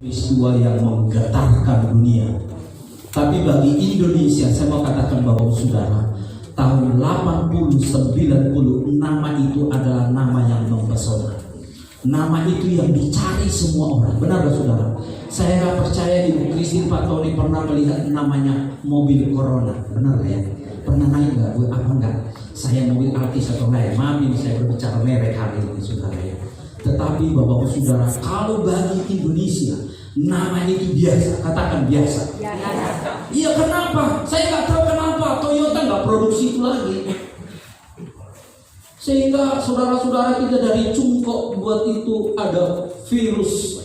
peristiwa yang menggetarkan dunia. Tapi bagi Indonesia, saya mau katakan Bapak Saudara, tahun 80-90 nama itu adalah nama yang mempesona. Nama itu yang dicari semua orang. Benar gak saudara? Saya gak percaya Ibu Christine Pak Tony pernah melihat namanya mobil Corona. Benar gak ya? Pernah naik gak? Apa enggak? Saya mobil Altis atau enggak ya? Maaf ini saya berbicara merek hari ini saudara ya. Tetapi Bapak Saudara, kalau bagi Indonesia nama itu biasa, katakan biasa. Iya, kenapa? Saya nggak tahu kenapa Toyota nggak produksi itu lagi. Sehingga saudara-saudara kita dari Cungkok buat itu ada virus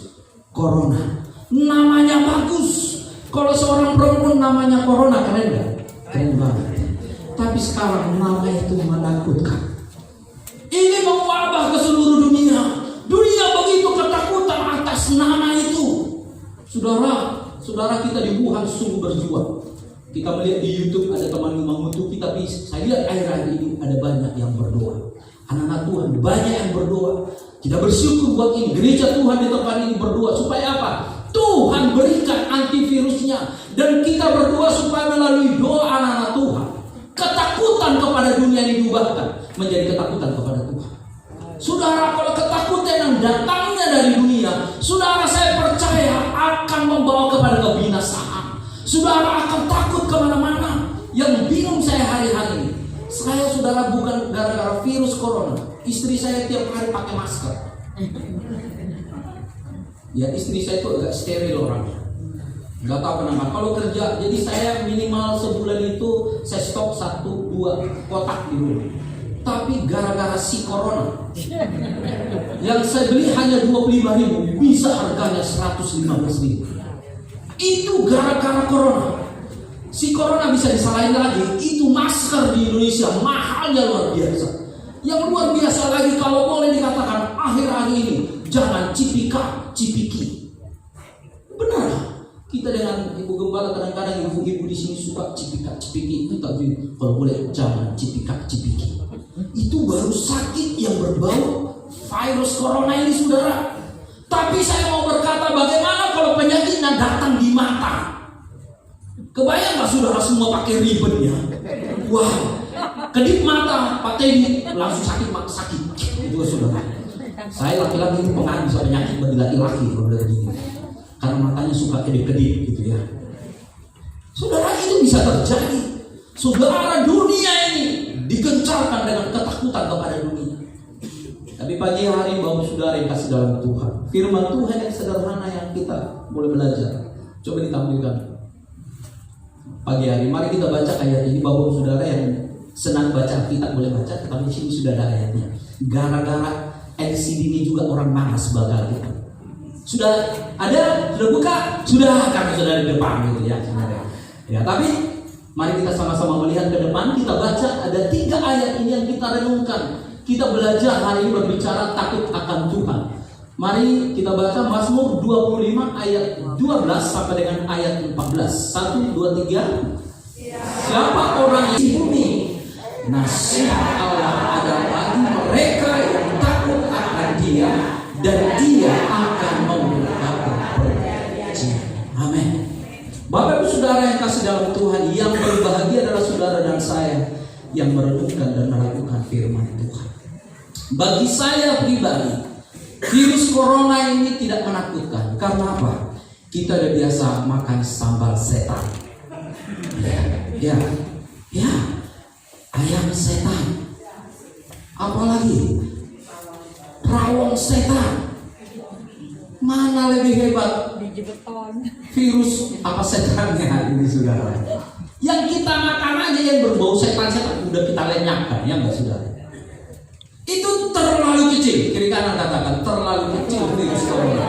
Corona. Namanya bagus. Kalau seorang perempuan namanya Corona, keren nggak? Keren banget. Tapi sekarang nama itu menakutkan. Ini mewabah ke seluruh dunia. Dunia begitu ketakutan atas nama itu. Saudara kita di Wuhan sungguh berjuang. Kita melihat di YouTube ada teman mengutuk kita, saya lihat akhir-akhir ini ada banyak yang berdoa. Anak-anak Tuhan banyak yang berdoa. Kita bersyukur buat ini. Gereja Tuhan di tempat ini berdoa supaya apa? Tuhan berikan antivirusnya. Dan kita berdoa supaya melalui doa anak-anak Tuhan, ketakutan kepada dunia ini diubahkan menjadi ketakutan kepada Tuhan. Saudara, kalau ketakutan yang datangnya dari dunia, saudara, saya percaya akan membawa kepada kebinasaan. Saudara akan takut kemana-mana. Yang bingung saya hari-hari ini, saya saudara bukan gara-gara virus corona. Istri saya tiap hari pakai masker. Ya, istri saya itu agak steril orangnya. Gak tahu kenapa. Kalau kerja, jadi saya minimal sebulan itu saya stok 1-2 kotak di rumah. Tapi gara-gara si corona yang saya beli hanya 25.000, bisa harganya 115.000. Itu gara-gara corona. Si corona bisa disalahin lagi. Itu masker di Indonesia mahalnya luar biasa. Yang luar biasa lagi, kalau boleh dikatakan akhir-akhir ini, jangan cipika-cipiki. Benar. Kita dengan Ibu Gembala kadang-kadang ibu-ibu di sini suka cipika-cipiki itu, tapi kalau boleh jangan cipika-cipiki. Itu baru sakit yang berbau virus corona ini saudara. Tapi saya mau berkata, bagaimana kalau penyakitnya datang di mata? Kebayang gak saudara semua pakai ribbonnya? Wah, kedip mata Pak Teddy langsung sakit. Itu saudara. Saya laki-laki itu pengaruh bisa penyakit bagi laki-laki kalau udah begini. Karena matanya suka kedip-kedip gitu ya. Saudara, itu bisa terjadi. Saudara, dunia ini digencarkan dengan ketakutan kepada dunia. Tapi pagi hari Bapak Saudara yang kasih dalam Tuhan, firman Tuhan yang sederhana yang kita boleh belajar. Coba ditampilkan pagi hari. Mari kita baca ayat ini. Bapak Saudara yang senang baca Alkitab boleh baca, tapi di sini sudah ada ayatnya. Gara-gara LCD ini juga orang malas baca Alkitab. Sudah ada? Sudah buka? Sudah, karena sudah di depan gitu ya sebenarnya. Ya, tapi mari kita sama-sama melihat ke depan. Kita baca ada 3 ayat ini yang kita renungkan. Kita belajar hari ini berbicara takut akan Tuhan. Mari kita baca Mazmur 25 ayat 12 sampai dengan ayat 14. 1, 2, 3. Siapa orang yang di bumi? Nasihat Allah ada bagi mereka yang takut akan Dia, dan Dia akan memberkati perjanjian. Amin. Bapak Ibu Saudara yang kasih dalam Tuhan, yang berbahagia adalah saudara dan saya yang merenungkan dan melakukan firman Tuhan. Bagi saya pribadi, virus corona ini tidak menakutkan. Karena apa? Kita udah biasa makan sambal setan. Ya, ayam setan. Apalagi rawon setan. Mana lebih hebat? Virus apa setannya ini saudara? Yang kita makan aja yang berbau setan-setan udah kita lenyapkan, ya enggak saudara? Itu terlalu kecil. Kiri kanan katakan terlalu kecil virus corona.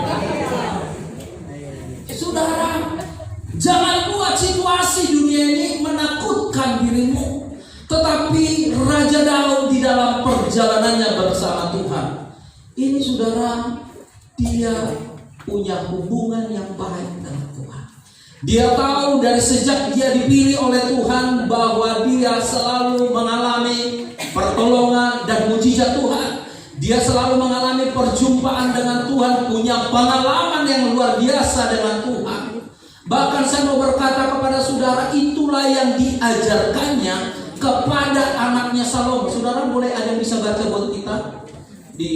Saudara, jangan buat situasi dunia ini menakutkan dirimu. Tetapi Raja Daud di dalam perjalanannya bersama Tuhan, ini saudara, dia punya hubungan yang baik dengan Tuhan. Dia tahu dari sejak dia dipilih oleh Tuhan bahwa dia selalu mengalami pertolongan dan mujizat Tuhan. Dia selalu mengalami perjumpaan dengan Tuhan, punya pengalaman yang luar biasa dengan Tuhan. Bahkan saya mau berkata kepada saudara, itulah yang diajarkannya kepada anaknya Salomo. Saudara boleh ada yang bisa baca buat kita di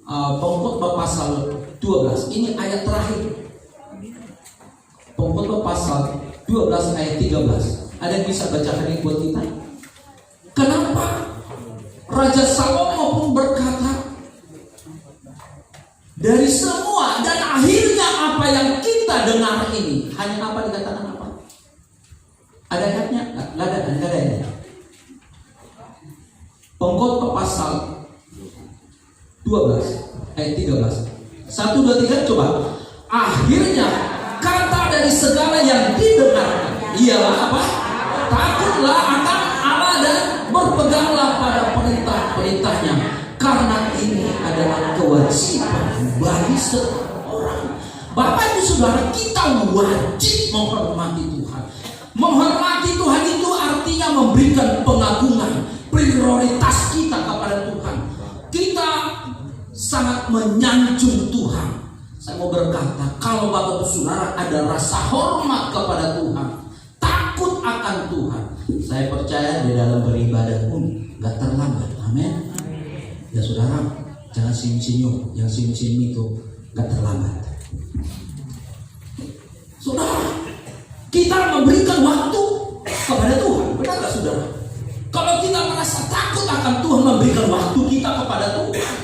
Pengkhotbah pasal 12. Ini ayat terakhir. Pengkhotbah pasal 12 ayat 13. Ada yang bisa bacakan ini buat kita? Kenapa Raja Salomo pun berkata, dari semua dan akhirnya apa yang kita dengar ini, hanya apa dikatakan apa? Ada ayatnya? Nggak ada ayatnya. Pengkhotbah pasal 12 ayat 13. 1, 2, 3 coba. Akhirnya kata dari segala yang didengarkan ialah apa? Takutlah akan Allah dan berpeganglah pada perintah-perintahnya, karena ini adalah kewajiban bagi seorang. Bapak Ibu Saudara, kita wajib menghormati Tuhan. Menghormati Tuhan itu artinya memberikan pengagungan, prioritas kita kepada Tuhan. Kita sangat menyanjung Tuhan. Saya mau berkata, kalau Bapak Ibu Saudara ada rasa hormat kepada Tuhan, takut akan Tuhan, saya percaya di dalam beribadah pun gak terlambat. Amin. Ya saudara, jangan senyum-senyum. Yang senyum-senyum itu gak terlambat. Saudara, kita memberikan waktu kepada Tuhan. Benar gak saudara? Kalau kita merasa takut akan Tuhan, memberikan waktu kita kepada Tuhan,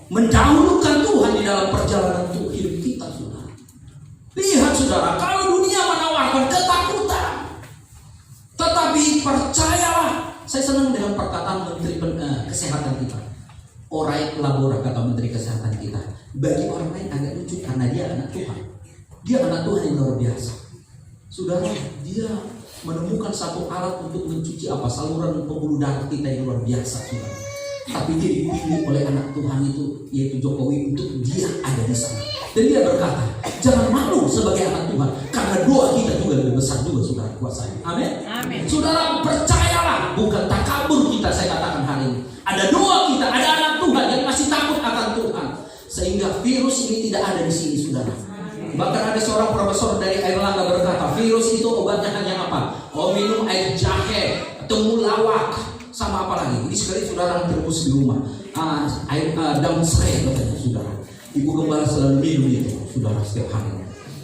mendahulukan Tuhan di dalam perjalanan hidup kita, saudara. Lihat saudara, kalau dunia menawarkan ketakutan, tetapi percayalah. Saya senang dengan perkataan Menteri Kesehatan kita, Orait Labora, kata Menteri Kesehatan kita. Bagi orang lain agak lucu karena dia anak Tuhan. Dia anak Tuhan yang luar biasa. Saudara, dia menemukan satu alat untuk mencuci saluran pembuluh darah kita yang luar biasa, saudara. Tapi dia dipilih oleh anak Tuhan itu, yaitu Jokowi, untuk dia ada di sana. Dan dia berkata, jangan malu sebagai anak Tuhan, karena doa kita juga lebih besar juga, saudara, kuasanya. Amin. Amin. Saudara, percayalah, bukan takabur kita, saya katakan hari ini. Ada doa kita, ada anak Tuhan yang masih takut akan Tuhan, sehingga virus ini tidak ada di sini, saudara. Bahkan ada seorang profesor dari Airlangga berkata, virus itu obatnya hanya apa? Oh, minum air jahe, temulawak, sama apa lagi? Ini sekali saudara terus di rumah, air daun serai katanya, saudara. Ibu gembala selalu minum itu, saudara, setiap hari.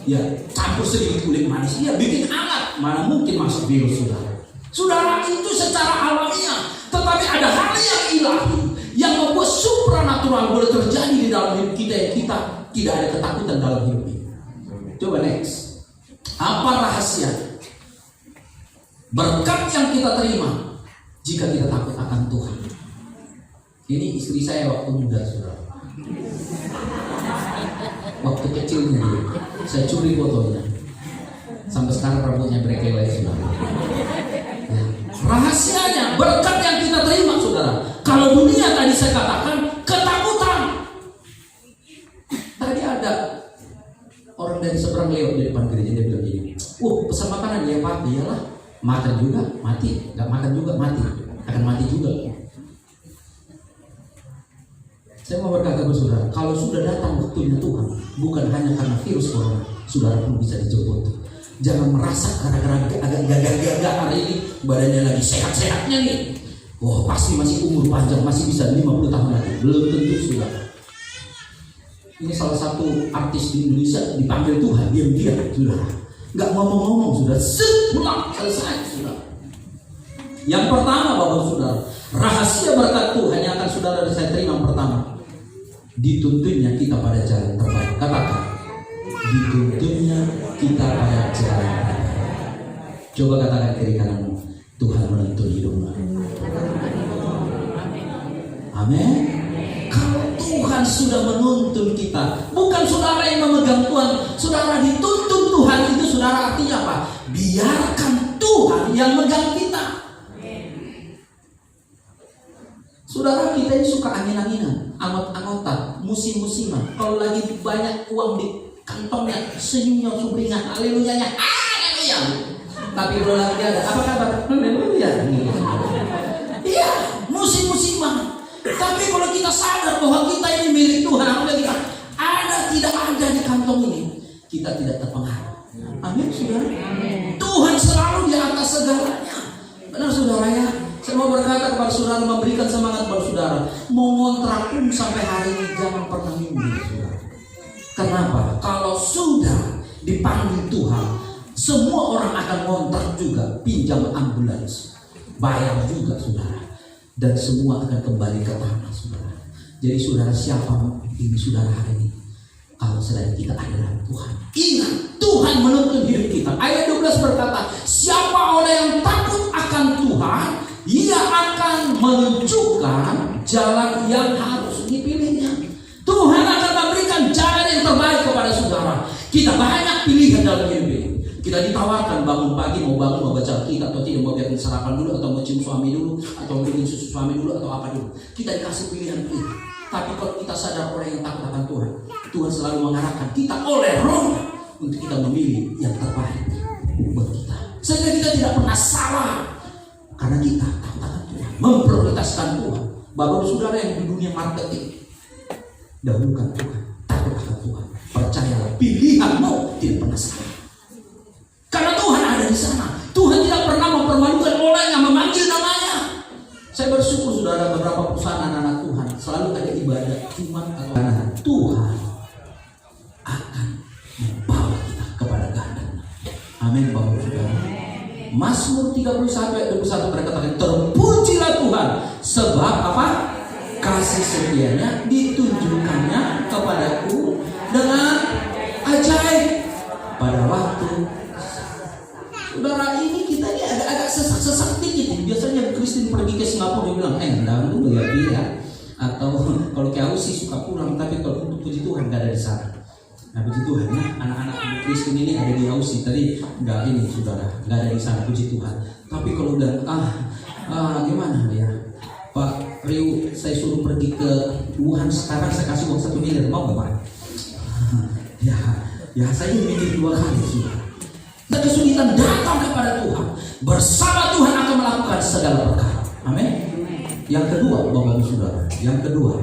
Ya, campur sedikit kulit manis, ya bikin hangat. Mana mungkin masuk virus, saudara? Saudara, itu secara alamiah. Tetapi ada hal yang ilahi yang membuat supranatural boleh terjadi di dalam hidup kita, yang kita tidak ada ketakutan dalam hidup ini. Coba next. Apa rahasia berkat yang kita terima jika kita takut akan Tuhan? Ini istri saya waktu muda, saudara. Waktu kecilnya dia, saya curi fotonya. Sampai sekarang rambutnya berkelai, saudara. Ya. Rahasianya berkat yang kita terima, saudara. Kalau dunia tadi saya katakan ketakutan. Tadi ada orang dari seberang lewat di depan gereja, dia bilang gini, pesan makanan ya Pak. Iyalah, makan juga mati, nggak makan juga mati, akan mati juga. Saya mau berkata kepada saudara, kalau sudah datang waktunya Tuhan, bukan hanya karena virus corona, saudara pun bisa dijemput. Jangan merasa gara-gara agak gagah-gagah hari ini, badannya lagi sehat-sehatnya nih, pasti masih umur panjang, masih bisa 50 tahun lagi. Belum tentu, saudara. Ini salah satu artis di Indonesia dipanggil Tuhan, diam-diam, saudara, nggak ngomong-ngomong, sudah pulang, selesai, saudara. Yang pertama, Bapak saudara, rahasia berkat Tuhan yang akan saudara dan saya terima pertama, dituntunnya kita pada jalan terbaik. Katakan, dituntunnya kita pada jalan terbaik. Coba katakan kiri kananmu, Tuhan menuntun hidupmu. Amin. Kalau Tuhan sudah menuntun kita, bukan saudara yang memegang Tuhan, saudara dituntun Tuhan, itu saudara artinya apa? Biarkan Tuhan yang megang kita. Saudara, kita ini suka angin-anginan, angot-angotan, musim-musiman. Kalau lagi banyak uang di kantongnya, senyumnya, sumringah, haleluyanya, haleluya. Tapi kalau lagi ada, apa kabar? Haleluya. Iya, musim-musiman. Tapi kalau kita sadar bahwa kita ini milik Tuhan, apabila kita tidak ada di kantong ini, kita tidak terpengaruh. Amin, saudara. Tuhan selalu di atas segalanya. Benar, saudara ya. Saya mau berkata kepada saudara, memberikan semangat kepada saudara, mau ngontrak pun sampai hari ini jangan pernah mimpi, saudara. Kenapa? Kalau sudah dipanggil Tuhan, semua orang akan ngontrak juga, pinjam ambulans, bayar juga, saudara. Dan semua akan kembali ke tanah, saudara. Jadi saudara, siapa ini saudara hari ini? Kalau sedang kita adalah Tuhan, ingat Tuhan menuntun hidup kita. Ayat 12 berkata, siapa orang yang takut akan Tuhan, ia akan menunjukkan jalan yang harus dipilihnya. Tuhan akan memberikan jalan yang terbaik kepada saudara. Kita banyak pilihan dalam hidup ini. Kita ditawarkan bangun pagi, mau bangun, mau baca Alkitab atau tidak, mau biarkan sarapan dulu, atau mau cium suami dulu, atau mau bikin susu suami dulu, atau apa dulu. Kita dikasih pilihan-pilihan. Tapi kalau kita sadar orang yang takut akan Tuhan, Tuhan selalu mengarahkan kita oleh Roh untuk kita memilih yang terbaik buat kita. Sehingga kita tidak pernah salah, karena kita takut akan Tuhan, memprioritaskan Tuhan. Bapak saudara yang di dunia marketing, dahulukan Tuhan, takut akan Tuhan. Percayalah, pilihanmu tidak pernah salah. Karena Tuhan ada di sana. Tuhan tidak pernah mempermalukan orang yang memanggil namanya. Saya bersyukur saudara, beberapa perusahaan anak-anak Tuhan selalu ada ibadah Jumat atau anak Tuhan akan membawa kita kepada kehendak. Amin, Bapak saudara. Mazmur 31 ayat 21 berkata, terpujilah Tuhan sebab apa? Kasih setianya ditunjukkannya kepadaku dengan ajaib pada waktu. Saudara, ini kita ini agak sesak dikit. Biasanya Kristen pergi ke Singapura dia bilang, endang tuh gak dia. Atau kalau ke Aussie suka pulang, tapi kalau untuk puji Tuhan gak ada di sana. Nah, puji Tuhan ya, anak-anak Kristen ini ada di Aussie. Tadi gak ini saudara, gak ada di sana, puji Tuhan. Tapi kalau udah gimana ya, Pak Riu, saya suruh pergi ke Wuhan sekarang, saya kasih uang 1 miliar, mau gak Pak? Ya saya mikir 2 kali saudara. Dan kesulitan datang kepada Tuhan, bersama Tuhan akan melakukan segala perkara. Amin. Yang kedua, Bapak saudara, yang kedua,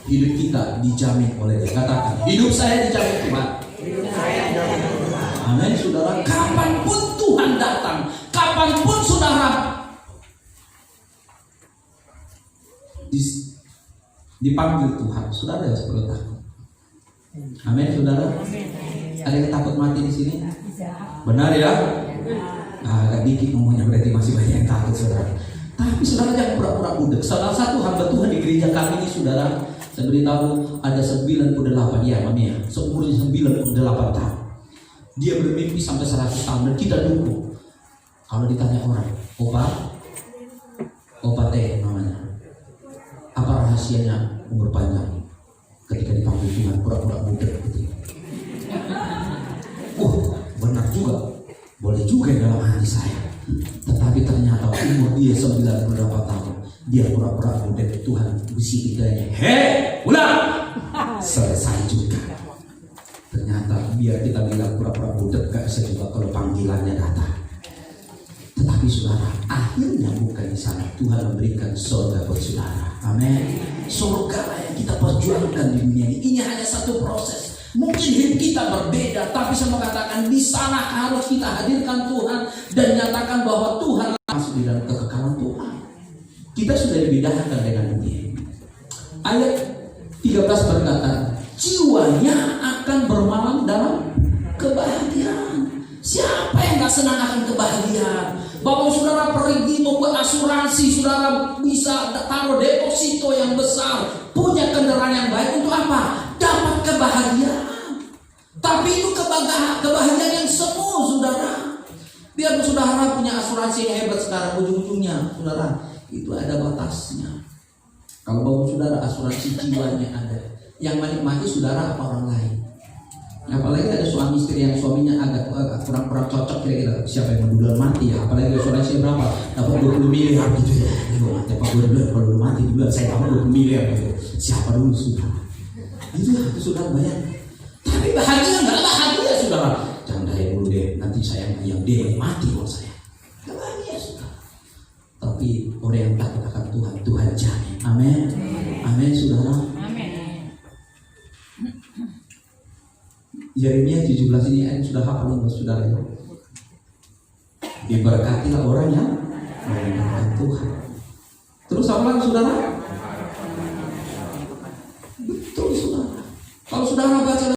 hidup kita dijamin oleh Dia. Katakan, hidup saya dijamin Tuhan. Amin, saudara. Kapanpun Tuhan datang, kapanpun saudara dipanggil Tuhan, saudara yang perlu takut. Amin, saudara. Ada yang takut mati di sini? Benar ya? Agak dikit ngomongnya, berarti masih banyak yang takut saudara. Tapi saudara jangan pura-pura budek. Salah satu hamba Tuhan di gereja kami ini saudara, saya beritahu ada 98 ya Mami ya, seumurnya 98 tahun. Dia bermimpi sampai 100 tahun dan kita dukung. Kalau ditanya orang, Opa teh namanya, apa rahasianya umur panjang? Ketika dipanggil Tuhan pura-pura budek gitu. Benar juga, boleh juga dalam hati saya. Tetapi ternyata umur dia 90 berapa tahun, dia pura-pura budek. Tuhan bisi tidaknya, hei ulang, selesai juga. Ternyata biar kita bilang pura-pura budek gak bisa juga kalau panggilannya datang. Tetapi saudara, akhirnya bukan di sana. Tuhan memberikan surga buat saudara. Amin. Surga yang kita perjuangkan di dunia ini. Ini hanya satu proses. Mungkin hidup kita berbeda, tapi saya mengatakan di sana harus kita hadirkan Tuhan dan nyatakan bahwa Tuhan masuk di dalam kekekalan Tuhan. Kita sudah dibedakan dengan dunia. Ayat 13 berkata, jiwanya akan bermalam dalam kebahagiaan. Siapa yang gak senang akan kebahagiaan? Bapak saudara pergi membuat asuransi, saudara bisa taruh deposito yang besar, punya kendaraan yang baik untuk apa? Dapat kebahagiaan. Tapi itu kebahagiaan yang semu saudara. Biar saudara punya asuransi yang hebat sekarang, ujung-ujungnya saudara itu ada batasnya. Kalau bapak saudara asuransi jiwanya ada, yang menikmati saudara apa orang lain. Apalagi ada suami istri yang suaminya agak kurang cocok kira-kira, siapa yang duluan mati ya? Apalagi asuransi berapa? Dapat 20 miliar gitu ya. Dapat 20 miliar, kalau dulu mati duluan saya dapat 20 miliar gitu. Siapa dulu saudara? Itu saudara bayar. Tapi bahagia nggak bahagia saudara? Jangan dari dulu deh, nanti saya yang dia mati kalau saya. Nggak bahagia saudara. Tapi orang yang takut akan Tuhan, Tuhan jamin. Amin. Yeremia 17 ini ayat sudah hafal buat saudara ya. Diberkatilah orang yang mengandalkan Tuhan. Terus apa lagi saudara? Betul saudara. Kalau saudara baca